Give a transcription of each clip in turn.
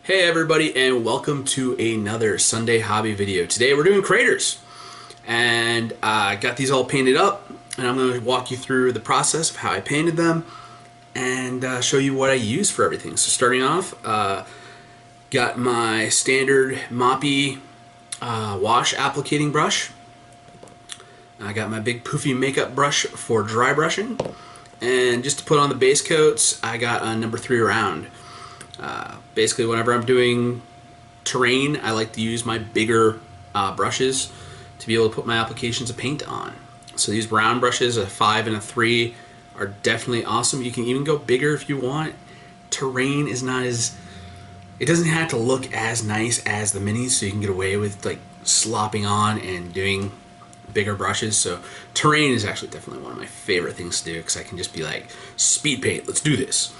Hey everybody, and welcome to another Sunday hobby video. Today we're doing craters, and I got these all painted up, and I'm going to walk you through the process of how I painted them and show you what I use for everything. So starting off, got my standard Moppy wash applicating brush. I got my big poofy makeup brush for dry brushing, and just to put on the base coats, I got a number 3 round. Basically, whenever I'm doing terrain, I like to use my bigger brushes to be able to put my applications of paint on. So these round brushes, a 5 and a 3, are definitely awesome. You can even go bigger if you want. Terrain is not as... It doesn't have to look as nice as the minis, so you can get away with like slopping on and doing bigger brushes. So terrain is actually definitely one of my favorite things to do because I can just be like, speed paint, let's do this.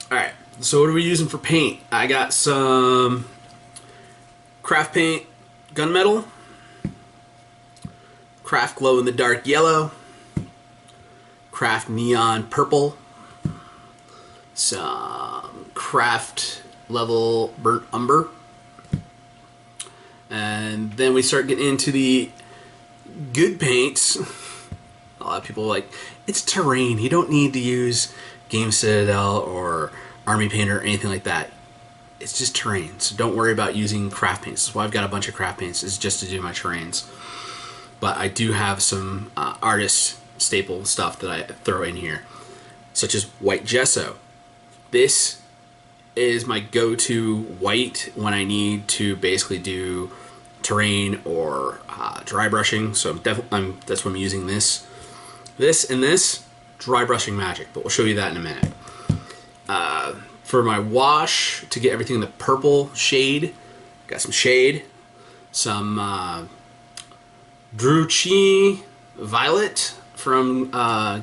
Alright, so what are we using for paint? I got some craft paint gunmetal, craft glow in the dark yellow, craft neon purple, some craft level burnt umber, and then we start getting into the good paints. A lot of people are like, it's terrain, you don't need to use Game Citadel or Army Painter or anything like that. It's just terrain, so don't worry about using craft paints. That's why I've got a bunch of craft paints, is just to do my terrains. But I do have some artist staple stuff that I throw in here, such as white gesso. This is my go-to white when I need to basically do terrain or dry brushing. So that's what I'm using this. This and this, dry brushing magic, but we'll show you that in a minute. For my wash, to get everything in the purple shade, got some shade, some Druchii Violet from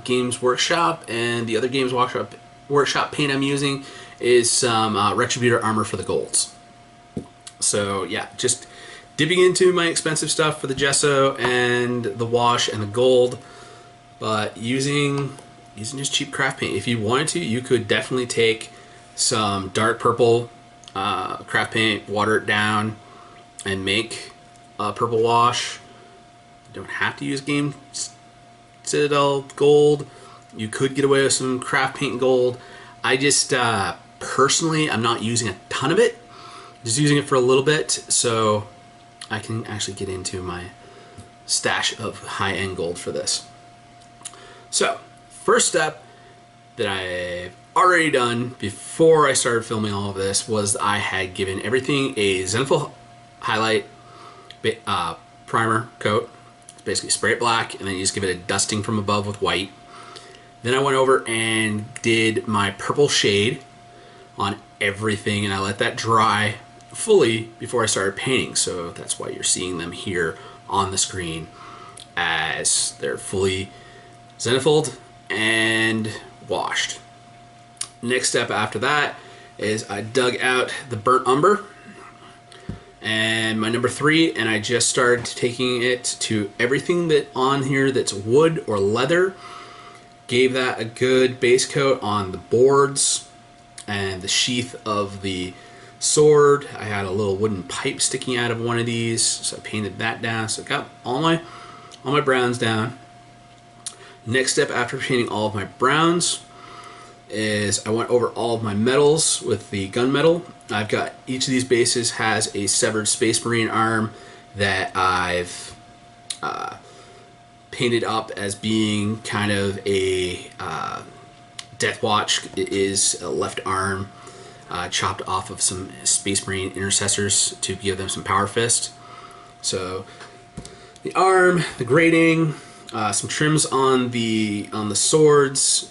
Games Workshop, and the other Games Workshop paint I'm using is some Retributor Armor for the golds. So yeah, just dipping into my expensive stuff for the gesso and the wash and the gold, but using just cheap craft paint. If you wanted to, you could definitely take some dark purple craft paint, water it down, and make a purple wash. You don't have to use Game Citadel gold. You could get away with some craft paint gold. I just personally, I'm not using a ton of it. Just using it for a little bit, so I can actually get into my stash of high-end gold for this. So, first step that I've already done before I started filming all of this was I had given everything a zenithal highlight primer coat. It's basically spray it black, and then you just give it a dusting from above with white. Then I went over and did my purple shade on everything, and I let that dry fully before I started painting. So that's why you're seeing them here on the screen as they're fully zenithal and washed. Next step after that is I dug out the burnt umber and my number 3, and I just started taking it to everything that on here that's wood or leather. Gave that a good base coat on the boards and the sheath of the sword. I had a little wooden pipe sticking out of one of these, so I painted that down. So I got all my browns down. Next step after painting all of my browns is I went over all of my metals with the gunmetal. I've got each of these bases has a severed Space Marine arm that I've painted up as being kind of a Death Watch. It is a left arm chopped off of some Space Marine intercessors to give them some power fist. So the arm, the grating, some trims on the swords,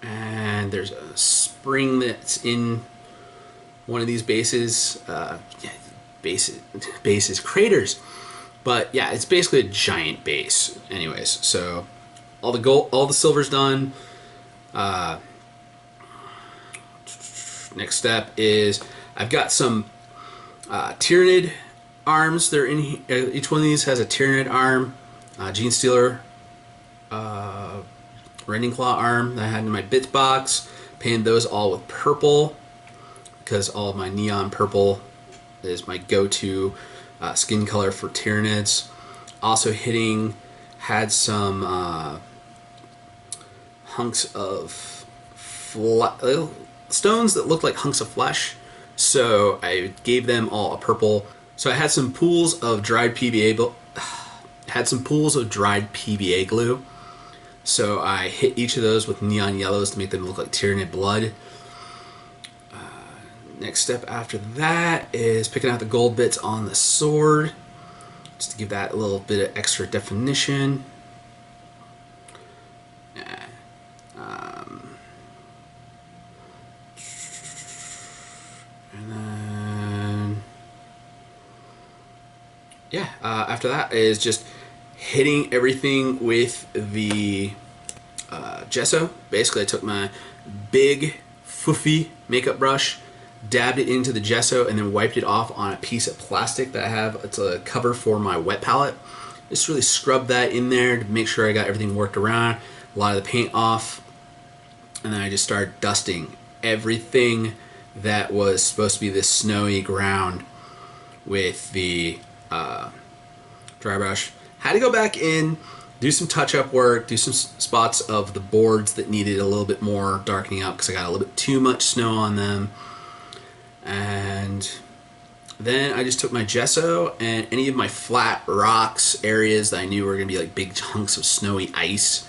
and there's a spring that's in one of these bases. Bases, craters, but yeah, it's basically a giant base. Anyways, so all the gold, all the silver's done. Next step is I've got some Tyranid arms. They're in here. Each one of these has a Tyranid arm. Gene Stealer Rending Claw arm that I had in my bits box. Painted those all with purple. because all of my neon purple is my go-to skin color for Tyranids. Also had some hunks of stones that looked like hunks of flesh, so I gave them all a purple. So I had some pools of dried PVA, glue. So I hit each of those with neon yellows to make them look like Tyranid blood. Next step after that is picking out the gold bits on the sword, just to give that a little bit of extra definition. After that is just hitting everything with the gesso. Basically, I took my big foofy makeup brush, dabbed it into the gesso, and then wiped it off on a piece of plastic that I have. It's a cover for my wet palette. Just really scrubbed that in there to make sure I got everything worked around, a lot of the paint off, and then I just started dusting everything that was supposed to be this snowy ground with the dry brush. Had to go back in, do some touch-up work, do some spots of the boards that needed a little bit more darkening up because I got a little bit too much snow on them. And then I just took my gesso and any of my flat rocks areas that I knew were going to be like big chunks of snowy ice,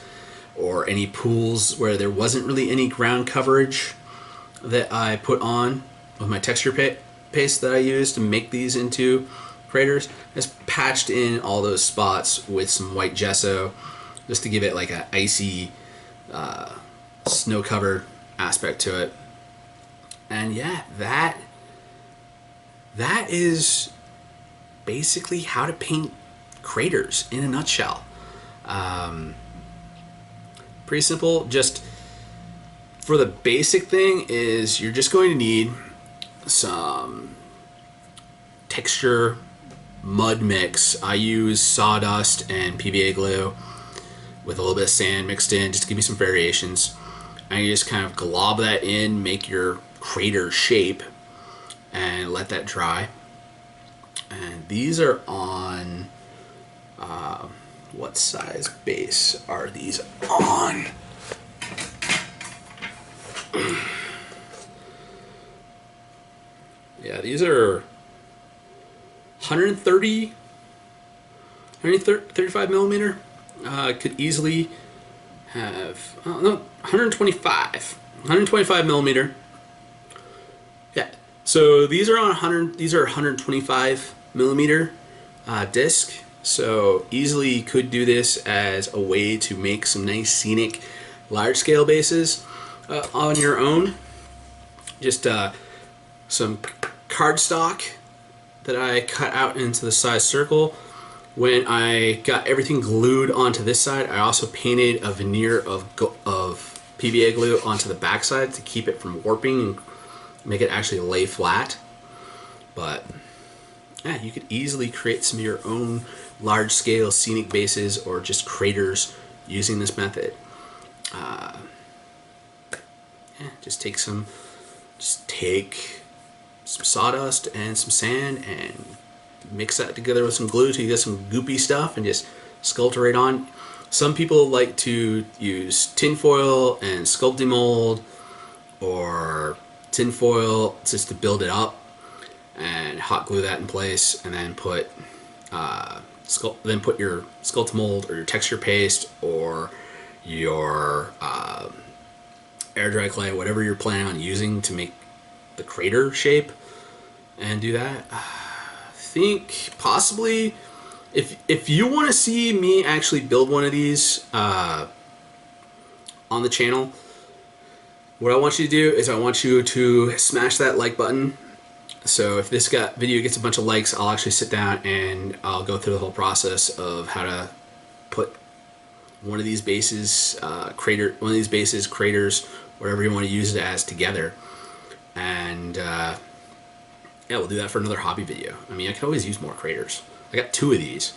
or any pools where there wasn't really any ground coverage that I put on with my texture paste that I used to make these into craters. I just patched in all those spots with some white gesso just to give it like an icy snow-covered aspect to it. And yeah, that is basically how to paint craters in a nutshell. Pretty simple. Just for the basic thing is you're just going to need some texture mud mix. I use sawdust and PVA glue with a little bit of sand mixed in just to give you some variations. And you just kind of glob that in, make your crater shape, and let that dry. And these are on what size base are these on? Yeah, these are 135 millimeter. Could easily have, no, 125 millimeter. Yeah, so these are on 125 millimeter disc. So easily could do this as a way to make some nice scenic large scale bases on your own. Just some cardstock that I cut out into the size circle. When I got everything glued onto this side, I also painted a veneer of PVA glue onto the back side to keep it from warping and make it actually lay flat. But yeah, you could easily create some of your own large-scale scenic bases or just craters using this method. Yeah, just take some sawdust and some sand and mix that together with some glue till you get some goopy stuff and just sculpt it right on. Some people like to use tinfoil and sculpting mold, or tinfoil just to build it up and hot glue that in place, and then put your sculpt mold or your texture paste or your air dry clay, whatever you're planning on using to make the crater shape, and do that. I think possibly if you want to see me actually build one of these on the channel, what I want you to do is I want you to smash that like button. So if this video gets a bunch of likes, I'll actually sit down and I'll go through the whole process of how to put one of these bases, craters, whatever you want to use it as, together. And yeah, we'll do that for another hobby video. I mean, I could always use more craters. I got 2 of these.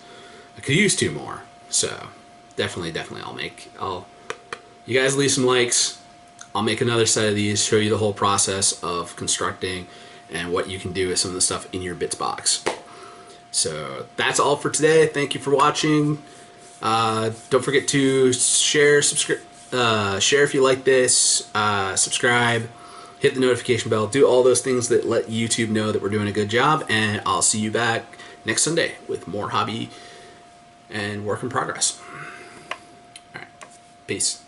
I could use 2 more. So definitely you guys leave some likes. I'll make another set of these, show you the whole process of constructing and what you can do with some of the stuff in your bits box. So that's all for today. Thank you for watching. Don't forget to share, share if you like this, subscribe, hit the notification bell, do all those things that let YouTube know that we're doing a good job, and I'll see you back next Sunday with more hobby and work in progress. All right, peace.